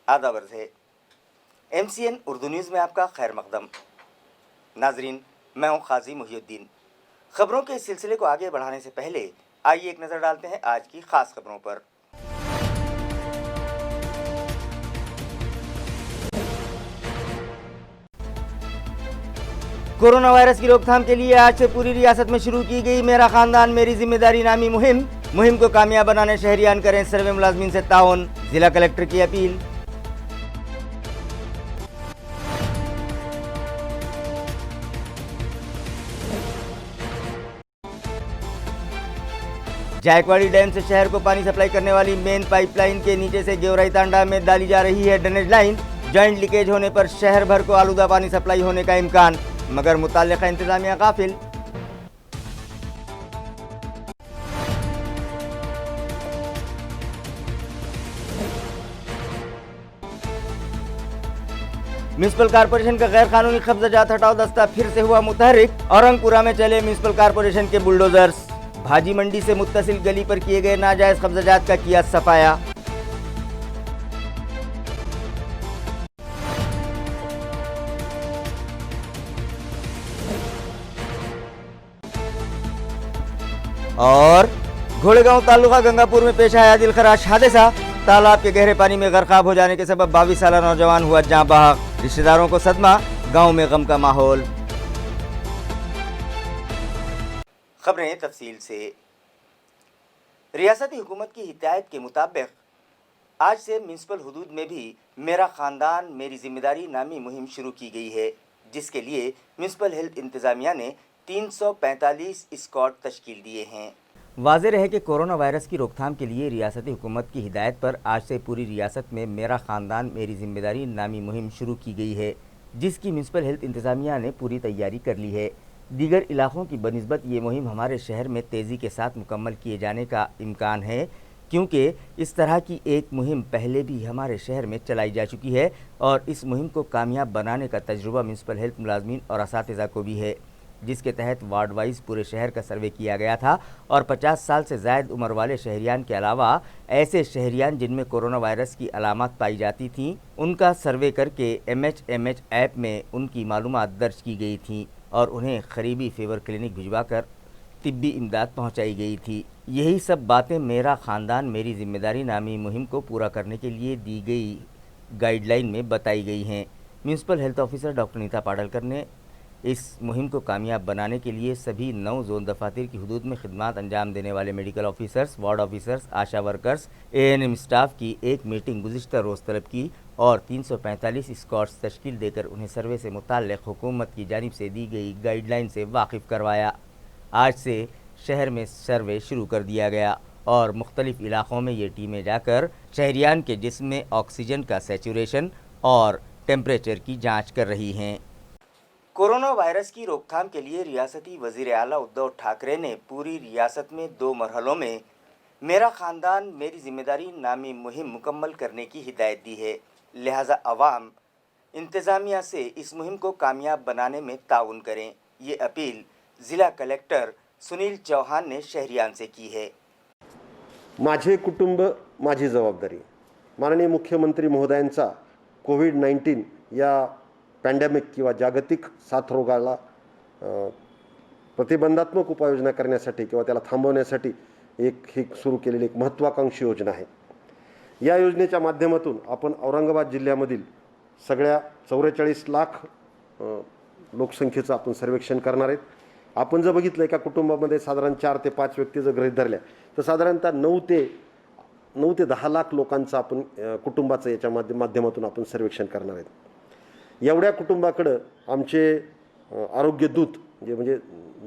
आदाब अर्ज़ है। MCN उर्दू न्यूज़ में आपका खैर मकदम। नाजरीन, मैं हूँ काजी मुहिउद्दीन। खबरों के इस सिलसिले को आगे बढ़ाने से पहले आइए एक नज़र डालते हैं आज की खास खबरों पर। कोरोना वायरस की रोकथाम के लिए आज से पूरी रियासत में शुरू की गई मेरा खानदान मेरी जिम्मेदारी नामी मुहिम को कामयाब बनाने शहरियान करें सर्वे मुलाजमीन से ताउन, जिला कलेक्टर की अपील। जायकवाड़ी डैम से शहर को पानी सप्लाई करने वाली मेन पाइपलाइन के नीचे से गेवराई तांडा में डाली जा रही है ड्रेनेज लाइन। जॉइंट लीकेज होने पर शहर भर को आलूदा पानी सप्लाई होने का इम्कान, मगर मुताल्लिका इंतजामिया गाफिल। म्यूनिसिपल कॉर्पोरेशन का गैर कानूनी कब्जा जात हटाओ दस्ता फिर से हुआ मुतहर्रिक। औरंगपुरा में चले म्यूनिसिपल कॉर्पोरेशन के बुलडोजर्स। भाजी मंडी से मुत्तसिल गली पर किए गए नाजायज कब्जाजात का किया सफाया। और घोड़ेगांव तालुका गंगापुर में पेश आया दिलखराश हादसा। तालाब के गहरे पानी में गर्काब हो जाने के सबब 22 साला नौजवान हुआ जाँ बहक। रिश्तेदारों को सदमा, गांव में गम का माहौल। खबरें तफसील से। रियासती हुकूमत की हिदायत के मुताबिक आज से म्यूनिसिपल हुदूद में भी मेरा ख़ानदान मेरी जिम्मेदारी नामी मुहिम शुरू की गई है, जिसके लिए म्यूनिसिपल हेल्थ इंतज़ामिया ने 345 स्क्वाड तश्कील दिए हैं। वाज़ेह रहे कि कोरोना वायरस की रोकथाम के लिए रियासती हुकूमत की हिदायत पर आज से पूरी रियासत में मेरा ख़ानदान मेरी जिम्मेदारी नामी मुहिम शुरू की गई है, जिसकी म्यूनिसिपल हेल्थ इंतज़ामिया ने पूरी तैयारी कर ली है। दीगर इलाक़ों की बनिस्बत ये मुहिम हमारे शहर में तेज़ी के साथ मुकम्मल किए जाने का इम्कान है, क्योंकि इस तरह की एक मुहिम पहले भी हमारे शहर में चलाई जा चुकी है और इस मुहिम को कामयाब बनाने का तजुर्बा म्यूनिसिपल हेल्थ मुलाजमीन और असातिज़ा को भी है, जिसके तहत वार्ड वाइज पूरे शहर का सर्वे किया गया था और 50 साल से ज़ायद उम्र वाले शहरियान के अलावा ऐसे शहरियान जिनमें कोरोना वायरस की अलामात पाई जाती थीं, उनका सर्वे करके MHMH ऐप में उनकी मालूमात दर्ज की गई थीं और उन्हें करीबी फीवर क्लिनिक भिजवाकर तिब्बी इमदाद पहुंचाई गई थी। यही सब बातें मेरा ख़ानदान मेरी जिम्मेदारी नामी मुहिम को पूरा करने के लिए दी गई गाइडलाइन में बताई गई हैं। Municipal health officer doctor Neeta Padalkar ने इस मुहिम को कामयाब बनाने के लिए सभी 9 जोन दफातर की हदूद में खिदमात अंजाम देने वाले मेडिकल ऑफिसर्स, वार्ड ऑफिसर्स, आशा वर्कर्स, ANM स्टाफ की एक मीटिंग गुज़िश्ता रोज़ तलब की और 345 स्क्वाड्स तश्कील देकर उन्हें सर्वे से मुताल्लिक़ हुकूमत की जानिब से दी गई गाइडलाइन से वाकिफ़ करवाया। आज से शहर में सर्वे शुरू कर दिया गया और मुख्तलिफ़ इलाक़ों में ये टीमें जाकर शहरियान के जिस्म में ऑक्सीजन का सैचुरेशन और टेम्परेचर की जाँच कर रही हैं। कोरोना वायरस की रोकथाम के लिए रियासती वज़ीर आला उद्धव ठाकरे ने पूरी रियासत में 2 मरहलों में मेरा ख़ानदान मेरी जिम्मेदारी नामी मुहिम मुकम्मल करने की हिदायत दी है। लिहाजा अवाम इंतज़ामिया से इस मुहिम को कामयाब बनाने में ताउन करें। ये अपील ज़िला कलेक्टर सुनील चौहान ने शहरियान से की है। माझे कुटुंब माझी जबाबदारी माननीय मुख्यमंत्री महोदयांचा कोविड-19 या पॅन्डेमिक किंवा जागतिक साथरोगाला प्रतिबंधात्मक उपाययोजना करण्यासाठी किंवा त्याला थांबवण्यासाठी ही सुरू केलेली एक महत्त्वाकांक्षी योजना आहे। या योजनेच्या माध्यमातून आपण औरंगाबाद जिल्ह्यामधील सगळ्या 44 लाख लोकसंख्येचं आपण सर्वेक्षण करणार आहेत। आपण जर बघितलं एका कुटुंबामध्ये साधारण 4 ते 5 व्यक्ती जर गृहीत धरल्या तर साधारणतः 9 ते 10 लाख लोकांचं आपण कुटुंबाचं याच्या माध्यमातून आपण सर्वेक्षण करणार आहेत। एवढ्या कुटुंबाकडे आमचे आरोग्य दूत म्हणजे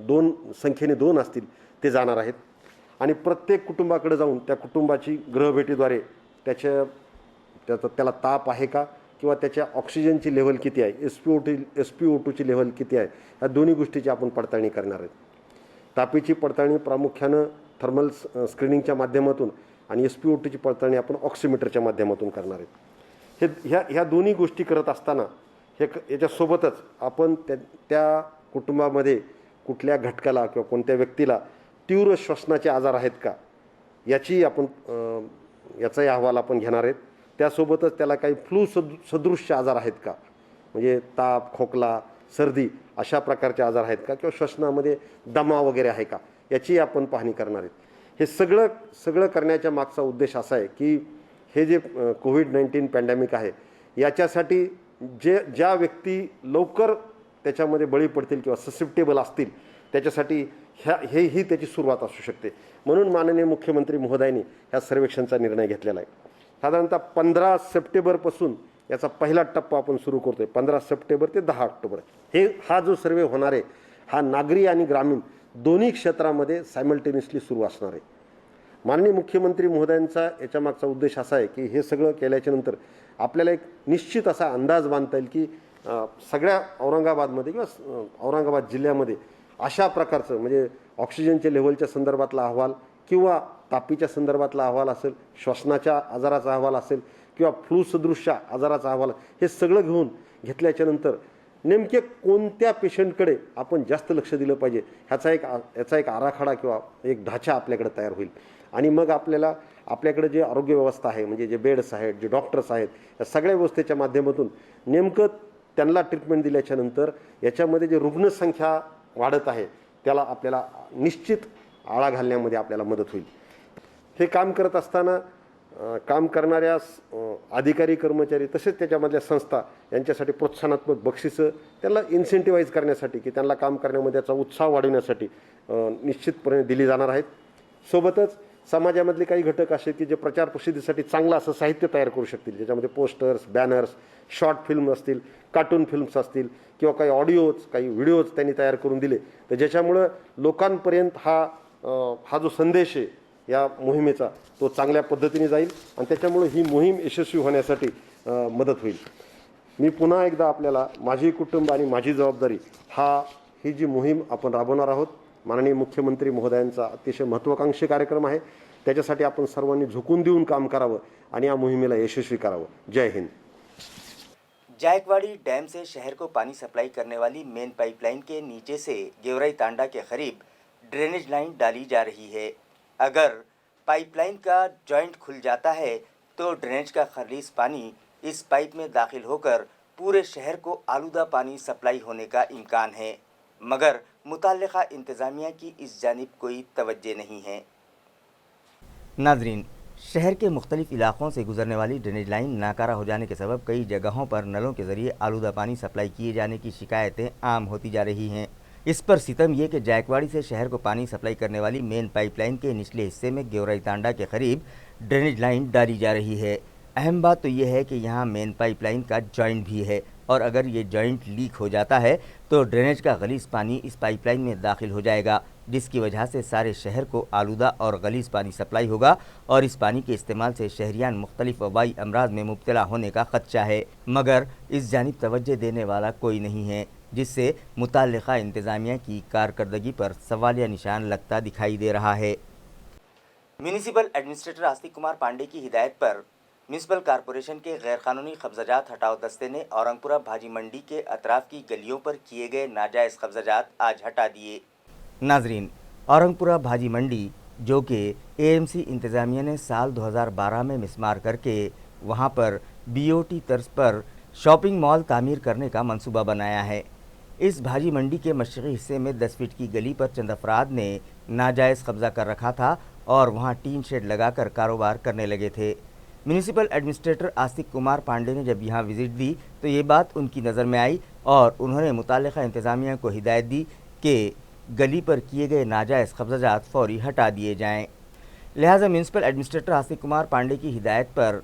2 संख्येने 2 असतील ते जाणार आहेत आणि प्रत्येक कुटुंबाकडे जाऊन त्या कुटुंबाची गृहभेटीद्वारे त्याला ताप आहे का किंवा त्याच्या ऑक्सिजनची लेवल किती आहे, SpO2ची लेवल किती आहे, या दोन्ही गोष्टीची आपण पडताळणी करणार आहेत। तापीची पडताळणी प्रामुख्याने थर्मल स्क्रीनिंगच्या माध्यमातून आणि SpO2ची पडताळणी आपण ऑक्सिमीटरच्या माध्यमातून करणार आहेत। ह्या दोन्ही गोष्टी करत असताना याच्यासोबतच आपण त्या कुटुंबामध्ये कुठल्या घटकाला किंवा कोणत्या व्यक्तीला तीव्र श्वसनाचे आजार आहेत का याचाही अहवाल आपण घेणार आहेत। त्यासोबतच त्याला काही फ्लू सदृश्य आजार आहेत का, म्हणजे ताप, खोकला, सर्दी अशा प्रकारचे आजार आहेत का, किंवा श्वसनामध्ये दमा वगैरे आहे का, याची आपण पाहणी करणार आहेत. हे सगळं करण्याच्या मागचा उद्देश असा आहे की हे जे कोविड-19 पॅन्डेमिक आहे याच्यासाठी ज्या व्यक्ती लवकर त्याच्यामध्ये बळी पडतील किंवा ससेप्टेबल असतील त्याच्यासाठी ही त्याची सुरुवात असू शकते. म्हणून माननीय मुख्यमंत्री महोदयांनी ह्या सर्वेक्षणचा निर्णय घेतलेला आहे. साधारणतः 15 सप्टेंबरपासून याचा पहिला टप्पा आपण सुरू करतोय. 15 सप्टेंबर ते 10 ऑक्टोबर हा जो सर्वे होणार आहे हा नागरी आणि ग्रामीण दोन्ही क्षेत्रामध्ये सायमल्टेनियसली सुरू असणार आहे. माननीय मुख्यमंत्री महोदयांचा याच्यामागचा उद्देश असा आहे की हे सगळं केल्याच्या नंतर आपल्याला एक निश्चित असा अंदाज बांधता येईल की सगळ्या औरंगाबादमध्ये किंवा औरंगाबाद जिल्ह्यामध्ये अशा प्रकारचं म्हणजे ऑक्सिजनच्या लेव्हलच्या संदर्भातला अहवाल किंवा तापीच्या संदर्भातला अहवाल असेल, श्वसनाच्या आजाराचा अहवाल असेल किंवा फ्लू सदृश्य आजाराचा अहवाल, हे सगळं घेतल्याच्या नंतर नेमके कोणत्या पेशंटकडे आपण जास्त लक्ष दिलं पाहिजे याचा एक आराखडा किंवा एक ढाचा आपल्याकडे तयार होईल. आणि मग आपल्याकडे जे आरोग्य व्यवस्था आहे म्हणजे जे बेड्स आहेत, जे डॉक्टर्स आहेत, या सगळ्या व्यवस्थेच्या माध्यमातून नेमकं त्यांना ट्रीटमेंट दिल्याच्या नंतर याच्यामध्ये जे रुग्णसंख्या वाढत आहे त्याला आपल्याला निश्चित आळा घालण्यामध्ये आपल्याला मदत होईल. हे काम करत असताना काम करणाऱ्या अधिकारी, कर्मचारी तसेच त्याच्यामधल्या संस्था यांच्यासाठी प्रोत्साहनात्मक बक्षिसं त्यांना इन्सेंटिवाईज करण्यासाठी की त्यांना काम करण्यामध्ये याचा उत्साह वाढवण्यासाठी निश्चितपणे दिली जाणार आहेत. सोबतच समाजामधले काही घटक असे की जे प्रचार प्रसिद्धीसाठी चांगलं असं साहित्य तयार करू शकतील, ज्याच्यामध्ये पोस्टर्स, बॅनर्स, शॉर्ट फिल्म असतील, कार्टून फिल्म्स असतील किंवा काही ऑडिओज, काही व्हिडिओज त्यांनी तयार करून दिले तर ज्याच्यामुळं लोकांपर्यंत हा जो संदेश आहे या मोहिमेचा तो चांगल्या पद्धतीने जाईल आणि त्याच्यामुळे ही मोहीम यशस्वी होण्यासाठी मदत होईल. मी पुन्हा एकदा आपल्याला माझी कुटुंब आणि माझी जबाबदारी ही जी मोहीम आपण राबवणार आहोत, माननीय मुख्यमंत्री महोदयांचा अतिशय महत्त्वाकांक्षी कार्यक्रम आहे. त्याच्यासाठी आपण सर्वांनी झुकून देऊन काम करावं आणि या मोहिमेला यशस्वी करावं. जय हिंद. जायकवाड़ी डैम से शहर को पानी सप्लाई करने वाली मेन पाइपलाइन के नीचे से गेवराई तांडा के करीब ड्रेनेज लाइन डाली जा रही है. अगर पाइपलाइन का जॉइंट खुल जाता है तो ड्रेनेज का खलीस पानी इस पाइप में दाखिल होकर पूरे शहर को आलूदा पानी सप्लाई होने का इम्कान है, मगर मुताल्लिका इंतज़ामिया की इस जानिब कोई तवज्जो नहीं है. नाज़रीन, शहर के मुख्तलिफ इलाक़ों से गुजरने वाली ड्रेनेज लाइन नाकारा हो जाने के सबब कई जगहों पर नलों के ज़रिए आलूदा पानी सप्लाई किए जाने की शिकायतें आम होती जा रही हैं. इस पर सितम ये कि जायकवाड़ी से शहर को पानी सप्लाई करने वाली मेन पाइपलाइन के निचले हिस्से में गेवराई तांडा के करीब ड्रेनेज लाइन डाली जा रही है. अहम बात तो ये है कि यहाँ मेन पाइपलाइन का जॉइंट भी है और अगर ये जॉइंट लीक हो जाता है तो ड्रेनेज का गलीज़ पानी इस पाइपलाइन में दाखिल हो जाएगा, जिसकी वजह से सारे शहर को आलूदा और गलीज़ पानी सप्लाई होगा और इस पानी के इस्तेमाल से शहरियान मुख्तलिफ वबाई अमराज में मुब्तला होने का खदशा है, मगर इस जानिब तवज्जो देने वाला कोई नहीं है, जिससे मुताल्लिका इंतज़ामिया की कारकर्दगी पर सवालिया निशान लगता दिखाई दे रहा है. म्यूनिसिपल एडमिनिस्ट्रेटर आस्तिक कुमार पांडे की हिदायत पर म्यूनिसिपल कॉरपोरेशन के गैरकानूनी कब्जाजात हटाओ दस्ते ने औरंगपुरा भाजी मंडी के अतराफ की गलियों पर किए गए नाजायज़ कब्जाजात आज हटा दिए. नाजरीन, औरंगपुरा भाजी मंडी जो कि एएमसी इंतज़ामिया ने साल 2012 में मिसमार करके वहां पर बीओटी तर्ज पर शॉपिंग मॉल तामीर करने का मंसूबा बनाया है. इस भाजी मंडी के मशरक़ी हिस्से में 10 फीट की गली पर चंद अफराद ने नाजायज़ कब्ज़ा कर रखा था और वहां टीन शेड लगाकर कारोबार करने लगे थे. म्यूनिसिपल एडमिनिस्ट्रेटर आस्तिक कुमार पांडे ने जब यहां विज़िट दी तो ये बात उनकी नज़र में आई और उन्होंने मुताल्लिका इंतज़ामिया को हिदायत दी कि गली पर किए गए नाजायज़ कब्जाजात फ़ौरी हटा दिए जाएँ. लिहाजा म्यूनिसिपल एडमिनिस्ट्रेटर आस्तिक कुमार पांडे की हिदायत पर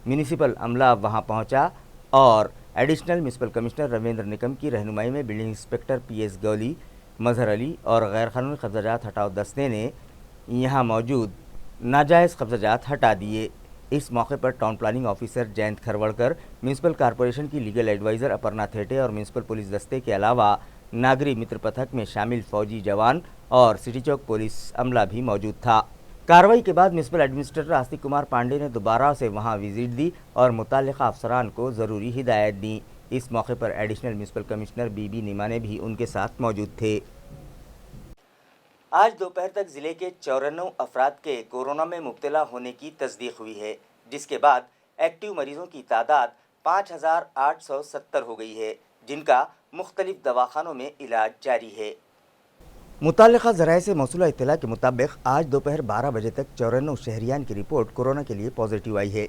म्यूनिसिपल अमला वहां पहुंचा और additional municipal commissioner Ravindra Nikam की रहनुमाई में बिल्डिंग इंस्पेक्टर पीएस गौली, मजहर अली और गैरकानूनी कब्जाजात हटाओ दस्ते ने यहाँ मौजूद नाजायज़ कब्जाजात हटा दिए. इस मौके पर town planning officer Jayant Kharwadkar, municipal corporation की लीगल एडवाइज़र अपर्णा थेटे और म्यूनिसिपल पुलिस दस्ते के अलावा नागरी मित्र पथक में शामिल फौजी जवान और सिटी चौक पुलिस अमला भी मौजूद था. कार्रवाई के बाद म्यूनिसिपल एडमिनिस्ट्रेटर आस्तिक कुमार पांडे ने दोबारा से वहां विजिट दी और मुताल्लिका अफसरान को ज़रूरी हिदायत दी. इस मौके पर एडिशनल म्यूनिसिपल कमिश्नर बीबी निमाने भी उनके साथ मौजूद थे. आज दोपहर तक ज़िले के 94 अफराद के कोरोना में मुब्तला होने की तस्दीक हुई है, जिसके बाद एक्टिव मरीजों की तादाद 5,870 हो गई है, जिनका मुख्तलिफ दवाखानों में इलाज जारी है। मुताल्लिक़ा ज़राए से मौसूला इत्तला के मुताबिक आज दोपहर 12 बजे तक 94 शहरियान की रिपोर्ट कोरोना के लिए पॉजिटिव आई है,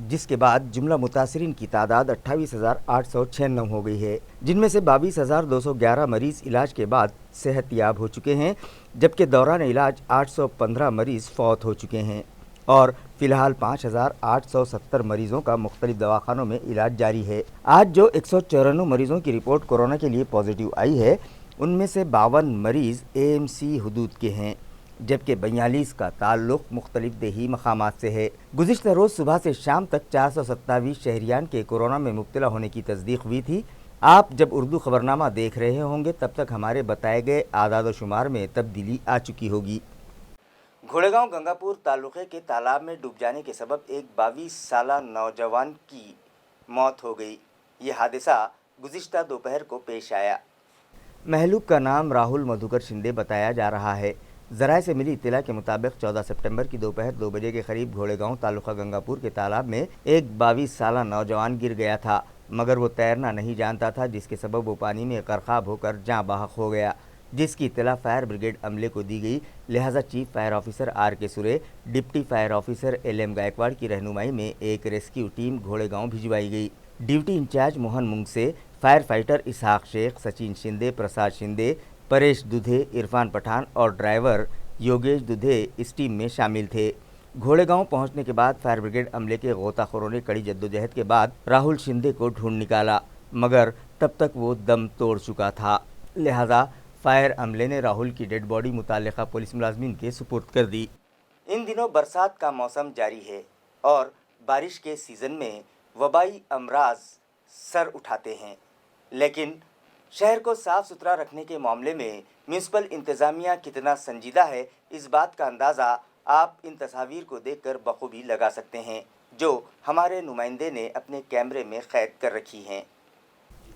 जिसके बाद जुमला मुतासरीन की तादाद 28,896 हो गई है, जिनमें से 22,211 मरीज़ इलाज के बाद सेहतयाब हो चुके हैं, जबकि दौरान इलाज 815 मरीज़ फौत हो चुके हैं और फिलहाल 5,870 मरीज़ों का मुख्तलिफ दवाखानों में इलाज जारी है। आज जो 194 मरीज़ों की रिपोर्ट कोरोना के लिए पॉजिटिव आई है, उनमें से 52 मरीज़ AMC हुदूद के हैं, जबकि 42 का ताल्लुक़ मुख्तलिफ देही मकामात से है। गुज़िश्ता रोज़ सुबह से शाम तक 427 शहरियान के कोरोना में मुब्तला होने की तस्दीक हुई थी। आप जब उर्दू खबरनामा देख रहे होंगे तब तक हमारे बताए गए आदाद व शुमार में तब्दीली आ चुकी होगी। घोड़ेगांव गंगापुर तालुके के तालाब में डूब जाने के सबब एक 22 साला नौजवान की मौत हो गई। ये हादसा गुज़िश्ता दोपहर को पेश आया। महलूक का नाम राहुल मधुकर शिंदे बताया जा रहा है। ज़राए से मिली इत्तला के मुताबिक 14 सितंबर की दोपहर 2 बजे के करीब घोड़ेगांव तालुका गंगापुर के तालाब में एक 22 साला नौजवान गिर गया था, मगर वो तैरना नहीं जानता था, जिसके सबब वो पानी में गरक़ाब होकर जाँ बहक हो गया, जिसकी इत्तला फायर ब्रिगेड अमले को दी गई। लिहाजा chief fire officer RK Sure, deputy fire officer LM Gaikwad की रहनुमाई में एक रेस्क्यू टीम घोड़ेगांव भिजवाई गई। Duty in charge Mohan Mungse, fire fighter Ishaq Shaikh, Sachin Shinde, Prasad Shinde, Paresh Dudhe, Irfan Pathan और ड्राइवर योगेश दुधे इस टीम में शामिल थे। घोड़ेगांव पहुंचने के बाद फायर ब्रिगेड अमले के गोताखोरों ने कड़ी जद्दोजहद के बाद राहुल शिंदे को ढूंढ निकाला, मगर तब तक वो दम तोड़ चुका था। लिहाजा फायर अमले ने राहुल की डेड बॉडी मुताल्लिका पुलिस मुलाजमीन के सुपुर्द कर दी। इन दिनों बरसात का मौसम जारी है और बारिश के सीज़न में वबाई अमराज सर उठाते हैं, लेकिन शहर को साफ़ सुथरा रखने के मामले में म्यूनसिपल इंतज़ामिया कितना संजीदा है, इस बात का अंदाज़ा आप इन तस्वीर को देखकर बखूबी लगा सकते हैं, जो हमारे नुमाइंदे ने अपने कैमरे में कैद कर रखी हैं।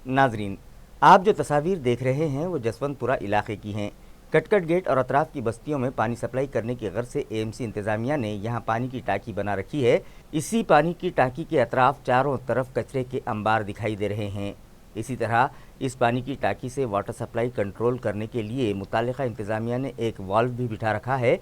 नाजरीन, आप जो तस्वीर देख रहे हैं वो जसवंतपुरा इलाके की हैं। कटकट गेट और अतराफ़ की बस्तियों में पानी सप्लाई करने की गर्ज से AMC इंतज़ामिया ने यहाँ पानी की टांकी बना रखी है। इसी पानी की टांकी के अतराफ़ चारों तरफ कचरे के अंबार दिखाई दे रहे हैं। इसी तरह इस पानी की टांकी से वाटर सप्लाई कंट्रोल करने के लिए मुताल्लिका इंतज़ामिया ने एक वाल्व भी बिठा रखा है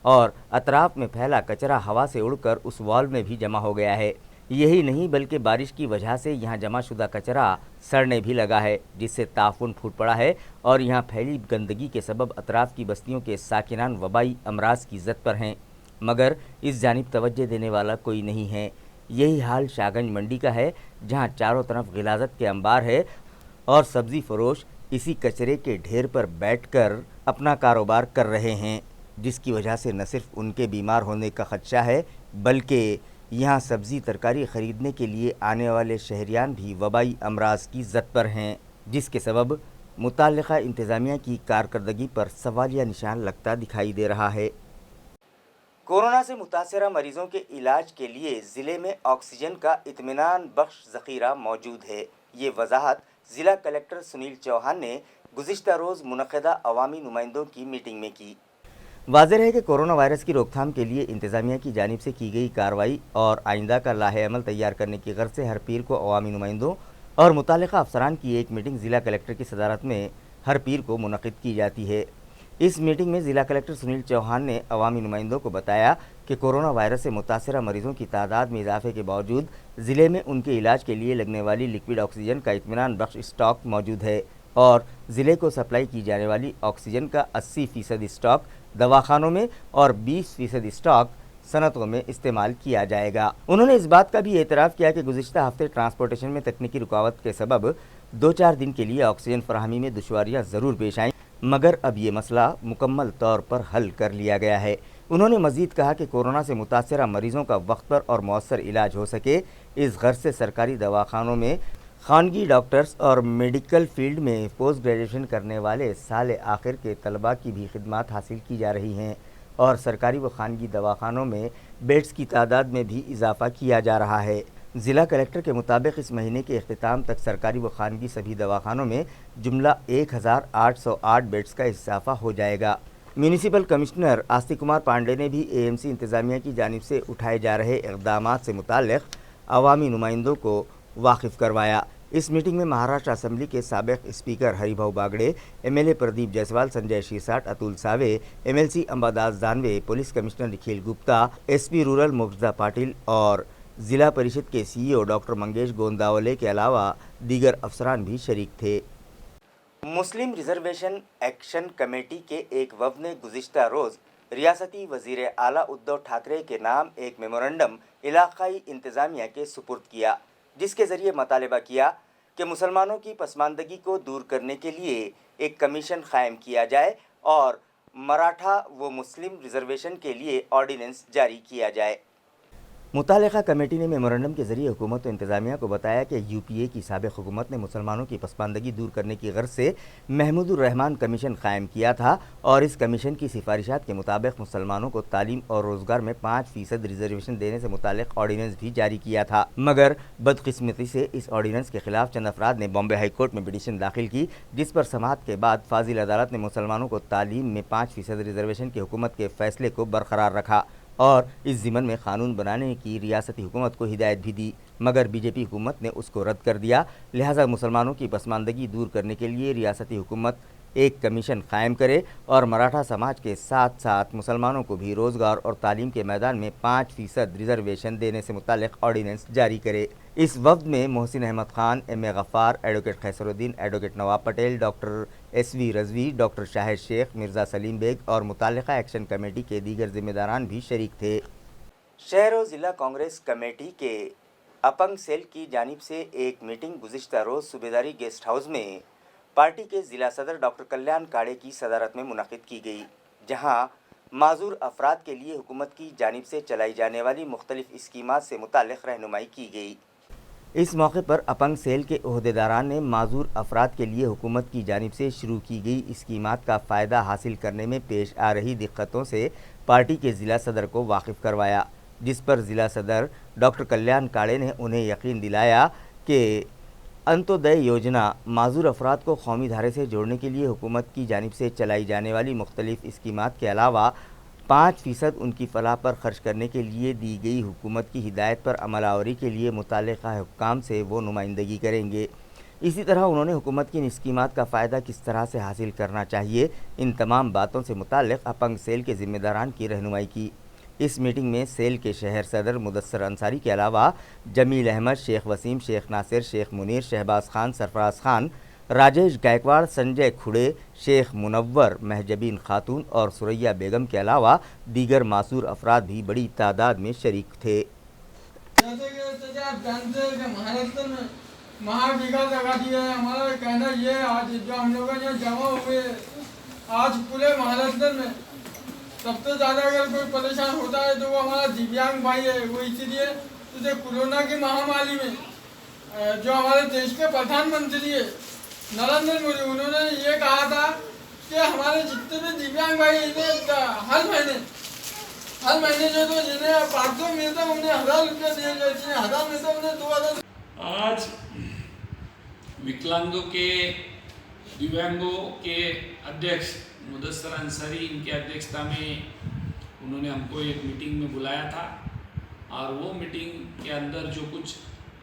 और अतराफ़ में फैला कचरा हवा से उड़कर उस वाल्व में भी जमा हो गया है। यही नहीं बल्कि बारिश की वजह से यहाँ जमा शुदा कचरा सड़ने भी लगा है, जिससे ताफुन फूट पड़ा है और यहाँ फैली गंदगी के सबब अतराफ़ की बस्तियों के साकिनान वबाई अमराज की ज़द पर हैं, मगर इस जानिब तवज्जो देने वाला कोई नहीं है। यही हाल शाहगंज मंडी का है, जहाँ चारों तरफ गिलाज़त के अंबार है और सब्ज़ी फरोश इसी कचरे के ढेर पर बैठकर अपना कारोबार कर रहे हैं, जिसकी वजह से न सिर्फ उनके बीमार होने का ख़दशा है, बल्कि यहाँ सब्ज़ी तरकारी ख़रीदने के लिए आने वाले शहरियान भी वबाई अमराज की ज़द पर हैं, जिसके सबब मुताल्लिका इंतज़ामिया की कारकर्दगी पर सवालिया निशान लगता दिखाई दे रहा है। कोरोना से मुतासरा मरीजों के इलाज के लिए ज़िले में ऑक्सीजन का इत्मीनान बख्श ज़ख़ीरा मौजूद है। ये वजाहत ज़िला कलेक्टर सुनील चौहान ने गुज़िश्ता रोज़ मुनक़दा अवामी नुमाइंदों की मीटिंग में की। वाज़ेह है कि कोरोना वायरस की रोकथाम के लिए इंतज़ामिया की जानिब से की गई कार्रवाई और आइंदा का लाहे अमल तैयार करने की गर्ज से हर पीर को अवामी नुमाइंदों और मुताल्लिका अफसरान की एक मीटिंग ज़िला कलेक्टर की सदारत में हर पीर को मुनक़िद की जाती है। इस मीटिंग में ज़िला कलेक्टर सुनील चौहान ने अवामी नुमाइंदों को बताया कि कोरोना वायरस से मुतासरा मरीज़ों की तादाद में इजाफे के बावजूद ज़िले में उनके इलाज के लिए लगने वाली लिक्विड ऑक्सीजन का इत्मीनान बख्श स्टॉक मौजूद है और ज़िले को सप्लाई की जाने वाली ऑक्सीजन का 80% स्टॉक दवाखानों में और 20% स्टॉक सनतों में इस्तेमाल किया जाएगा। उन्होंने इस बात का भी एतराफ़ किया कि गुज़िश्ता हफ्ते ट्रांसपोर्टेशन में तकनीकी रुकावट के सबब 2-4 दिन के लिए ऑक्सीजन फराहमी में दुश्वारियाँ ज़रूर पेश आईं, मगर अब ये मसला मुकम्मल तौर पर हल कर लिया गया है। उन्होंने मज़ीद कहा कि कोरोना से मुतासरा मरीज़ों का वक्त पर और मौसर इलाज हो सके, इस गर्ज से सरकारी दवाखानों में खानगी डॉक्टर्स और मेडिकल फील्ड में पोस्ट ग्रेजुएशन करने वाले साल आखिर के तलबा की भी खिदमात हासिल की जा रही हैं और सरकारी व खानगी दवाखानों में बेड्स की तादाद में भी इजाफा किया जा रहा है। ज़िला कलेक्टर के मुताबिक इस महीने के अख्तिताम तक सरकारी व खानगी सभी दवाखानों में जुमला 1808 बेड्स का इजाफा हो जाएगा। म्यूनिसिपल कमिश्नर आस्तिक कुमार पांडे ने भी AMC इंतज़ामिया की जानिब से उठाए जा रहे इक़दामात से मुताल्लिक़ अवामी नुमाइंदों को वाकिफ करवाया। इस मीटिंग में महाराष्ट्र असेंबली के साबिक speaker Haribhau Bagde, MLA Pradeep Jaiswal, Sanjay Shirsat, Atul Save, MLC Ambadas Danve, police commissioner Nikhil Gupta, SP rural Mokshada Patil और जिला परिषद के सीईओ डॉक्टर मंगेश गोंदावले के अलावा दीगर अफसरान भी शरीक थे। मुस्लिम रिजर्वेशन एक्शन कमेटी के एक वफ़द ने गुज़िश्ता रोज़ रियासती वज़ीर आला उद्धव ठाकरे के नाम एक मेमोरेंडम इलाकाई इंतज़ामिया के सुपुर्द किया, जिसके ज़रिए मतालबा किया कि मुसलमानों की पसमानदगी को दूर करने के लिए एक कमीशन कायम किया जाए और मराठा व मुस्लिम रिजर्वेशन के लिए ऑर्डिनेंस जारी किया जाए। मुतालिका कमेटी ने मेमोरेंडम के ज़रिए हुकूमत व इंतज़ामिया को बताया कि यूपीए की साबिक़ हुकूमत ने मुसलमानों की पसमानदगी दूर करने की गर्ज से महमूदुर रहमान कमीशन कायम किया था और इस कमीशन की सिफारिशात के मुताबिक मुसलमानों को तालीम और रोज़गार में 5% रिजर्वेशन देने से मुतालिक ऑर्डिनेंस भी जारी किया था, मगर बदकिस्मती से इस ऑर्डिनेंस के खिलाफ चंद अफराद ने बॉम्बे हाई कोर्ट में पिटीशन दाखिल की, जिस पर समाअत के बाद फाजिल अदालत ने मुसलमानों को तालीम में 5% रिजर्वेशन की हुकूमत के फैसले को बरकरार रखा और इस ज़िमन में क़ानून बनाने की रियासती हुकूमत को हिदायत भी दी, मगर बीजेपी हुकूमत ने उसको रद्द कर दिया। लिहाजा मुसलमानों की पसमानदगी दूर करने के लिए रियासती हुकूमत एक कमीशन कायम करे और मराठा समाज के साथ साथ मुसलमानों को भी रोज़गार और तालीम के मैदान में 5% रिजर्वेशन देने से मुतालिक ऑर्डिनेंस जारी करे। इस वफ़द में Mohsin Ahmed Khan, M A. Gaffar, advocate Khaisaruddin, advocate Nawab Patel, doctor S V. Rizvi, doctor Shahid Shaikh, Mirza Salim Baig और मुतालिका एक्शन कमेटी के दीगर ज़िम्मेदारान भी शरीक थे। शहर और ज़िला कांग्रेस कमेटी के अपंग सेल की जानिब से एक मीटिंग गुज़िश्ता रोज़ सूबेदारी गेस्ट हाउस में पार्टी के ज़िला सदर डॉक्टर कल्याण काड़े की सदारत में मुनक़िद की गई, जहां माजूर अफराद के लिए हुकूमत की जानिब से चलाई जाने वाली मुख्तलिफ स्कीमात से मुताल्लिक़ रहनुमाई की गई। इस मौके पर अपंग सेल के ओहदेदारान ने माजूर अफराद के लिए हुकूमत की जानिब से शुरू की गई स्कीमात का फ़ायदा हासिल करने में पेश आ रही दिक्कतों से पार्टी के ज़िला सदर को वाकिफ़ करवाया, जिस पर ज़िला सदर डॉक्टर कल्याण काड़े ने उन्हें यकीन दिलाया कि अंत्योदय योजना माजूर अफराद को कौमी धारे से जोड़ने के लिए हुकूमत की जानिब से चलाई जाने वाली मुख्तलिफ स्कीमात के अलावा 5% उनकी फलाह पर खर्च करने के लिए दी गई हुकूमत की हिदायत पर अमलावरी के लिए मुताल्लिक़ा हुक्काम से वो नुमाइंदगी करेंगे। इसी तरह उन्होंने हुकूमत की इन स्कीमात का फ़ायदा किस तरह से हासिल करना चाहिए, इन तमाम बातों से मुताल्लिक़ अपंग सेल के ज़िम्मेदारान की रहनुमाई की। इस मीटिंग में सेल के शहर सदर मुदस्सर अंसारी के अलावा जमील अहमद, शेख वसीम, शेख नासिर, शेख मुनीर, शहबाज खान, सरफराज खान, राजेश गायकवाड़, संजय खुड़े, शेख मुनव्वर, महजबीन खातून और सुरैया बेगम के अलावा दीगर मासूर अफराद भी बड़ी तादाद में शरीक थे। जैसे कि आप जानते हैं कि महाराष्ट्र में महाविकास आघाड़ी है। हमारा कहना ये है, आज जो हम लोग यहाँ जमा हुए आज पूरे महाराष्ट्र में सबसे ज़्यादा अगर कोई परेशान होता है तो वो हमारा दिव्यांग भाई है। वो इसीलिए जैसे कोरोना की महामारी में जो हमारे देश के प्रधानमंत्री है नरेंद्र मोदी, उन्होंने ये कहा था कि हमारे जितने भी दिव्यांग भाई इन्हें हर महीने जो तो जिन्हें 500 मिलता है उन्हें 1000 रुपये दिए जाए, जिन्हें 1000 मिलता है उन्हें 2000। आज विकलांगों के दिव्यांगों के अध्यक्ष मुदस्सर अंसारी, इनकी अध्यक्षता में उन्होंने हमको एक मीटिंग में बुलाया था और वो मीटिंग के अंदर जो कुछ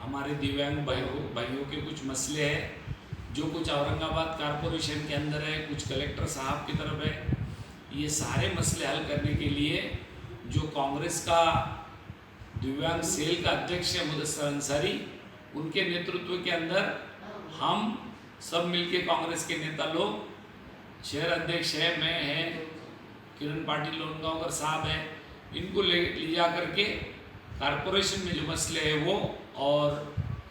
हमारे दिव्यांग भाइयों के कुछ मसले हैं, जो कुछ औरंगाबाद कॉरपोरेशन के अंदर है, कुछ कलेक्टर साहब की तरफ है, ये सारे मसले हल करने के लिए जो कांग्रेस का दिव्यांग सेल का अध्यक्ष है मुदस्सर अंसारी, उनके नेतृत्व के अंदर हम सब मिलके कांग्रेस के नेता लोग, शहर अध्यक्ष है, मैं है, किरण पाटिल लोनगांवकर साहब हैं, इनको ले जा करके कॉरपोरेशन में जो मसले है वो और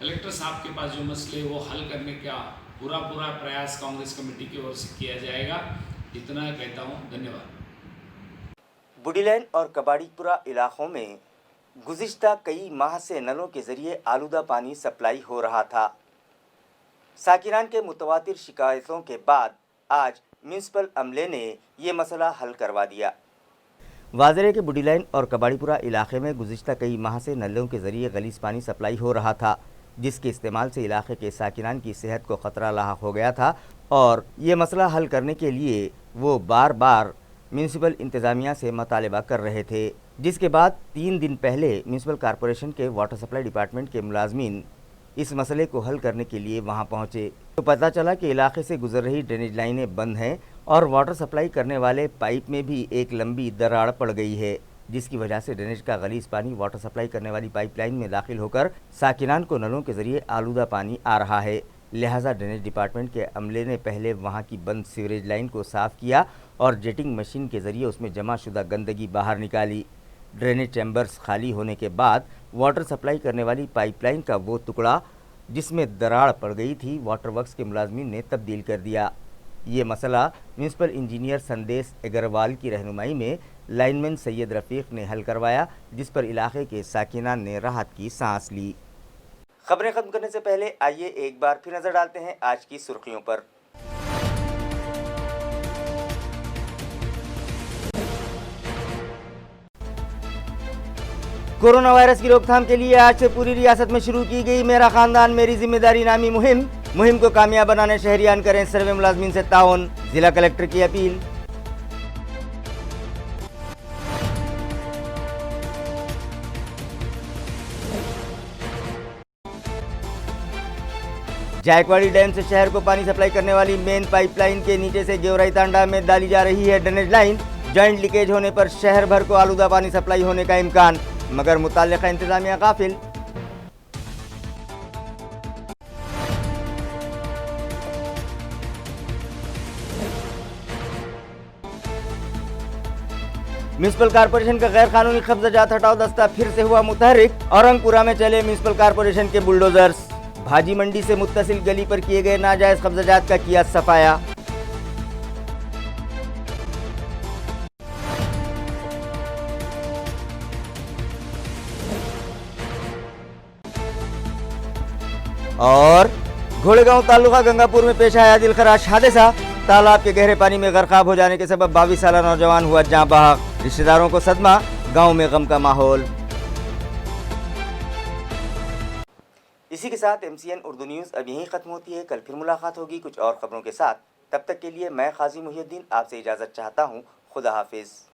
कलेक्टर साहब के पास जो मसले है वो हल करने का पूरा प्रयास कांग्रेस कमेटी की ओर से किया जाएगा। इतना कहता हूँ, धन्यवाद। बुढ़ीलैंड और कबाड़ीपुरा इलाकों में गुज़िश्ता कई माह से नलों के ज़रिए आलूदा पानी सप्लाई हो रहा था। साकिनान के मुतवातिर शिकायतों के बाद आज म्यूनसिपल अमले ने ये मसला हल करवा दिया। वाज़ेह के बुढ़ीलैंड और कबाड़ीपुरा इलाके में गुज़िश्ता कई माह से नलों के ज़रिए गलीज़ पानी सप्लाई हो रहा था, जिसके इस्तेमाल से इलाके के साकिनान की सेहत को ख़तरा लाहक हो गया था और ये मसला हल करने के लिए वो बार बार म्यूनसिपल इंतज़ामिया से मतालबा कर रहे थे। जिस के बाद 3 दिन पहले म्यूनसिपल कॉरपोरेशन के वाटर सप्लाई डिपार्टमेंट के मुलाजमीन इस मसले को हल करने के लिए वहां पहुंचे तो पता चला कि इलाके से गुजर रही ड्रेनेज लाइनें बंद हैं और वाटर सप्लाई करने वाले पाइप में भी एक लंबी दरार पड़ गई है, जिसकी वजह से ड्रेनेज का गलीज पानी वाटर सप्लाई करने वाली पाइपलाइन में दाखिल होकर साकिनान को नलों के जरिए आलूदा पानी आ रहा है। लिहाजा ड्रेनेज डिपार्टमेंट के अमले ने पहले वहां की बंद सीवरेज लाइन को साफ किया और जेटिंग मशीन के जरिए उसमें जमा शुदा गंदगी बाहर निकाली। ड्रेनेज चैम्बर्स खाली होने के बाद वाटर सप्लाई करने वाली पाइपलाइन का वो टुकड़ा जिसमें दरार पड़ गई थी वाटर वर्क्स के मुलाजमीन ने तब्दील कर दिया। ये मसला म्यूनसिपल इंजीनियर संदेश अग्रवाल की रहनुमाई में लाइनमैन सैयद रफ़ीक ने हल करवाया, जिस पर इलाके के साकिनान ने राहत की सांस ली। खबरें खत्म करने से पहले आइए एक बार फिर नजर डालते हैं आज की सुर्खियों पर। कोरोना वायरस की रोकथाम के लिए आज से पूरी रियासत में शुरू की गई मेरा खानदान मेरी जिम्मेदारी नामी मुहिम को कामयाब बनाने शहरियान करें सर्वे मुलाजमीन से ताउन, जिला कलेक्टर की अपील। जायकवाड़ी डैम से शहर को पानी सप्लाई करने वाली मेन पाइपलाइन के नीचे से गेवराई तांडा में डाली जा रही है ड्रेनेज लाइन। जॉइंट लीकेज होने पर शहर भर को आलूदा पानी सप्लाई होने का इम्कान, मगर मुताल्लिका इंतजामिया गाफिल। म्यूनसिपल कॉरपोरेशन का गैर कानूनी कब्जाजात हटाओ दस्ता फिर से हुआ मुतहर्रिक। औरंगपुरा में चले म्यूनसिपल कॉरपोरेशन के बुलडोजर्स। भाजी मंडी से मुत्तसिल गली पर किए गए नाजायज कब्जाजात का किया सफाया। और घोड़ेगांव तालुका गंगापुर में पेश आया दिलखराश हादसा। तालाब के गहरे पानी में गर्काब हो जाने के सबब 22 साला नौजवान हुआ जाँ बहक। रिश्तेदारों को सदमा, गांव में गम का माहौल। इसी के साथ MCN उर्दू न्यूज़ अब यहीं ख़त्म होती है। कल फिर मुलाकात होगी कुछ और ख़बरों के साथ। तब तक के लिए मैं काजी मुहिउद्दीन आपसे इजाज़त चाहता हूँ। खुदा हाफिज़।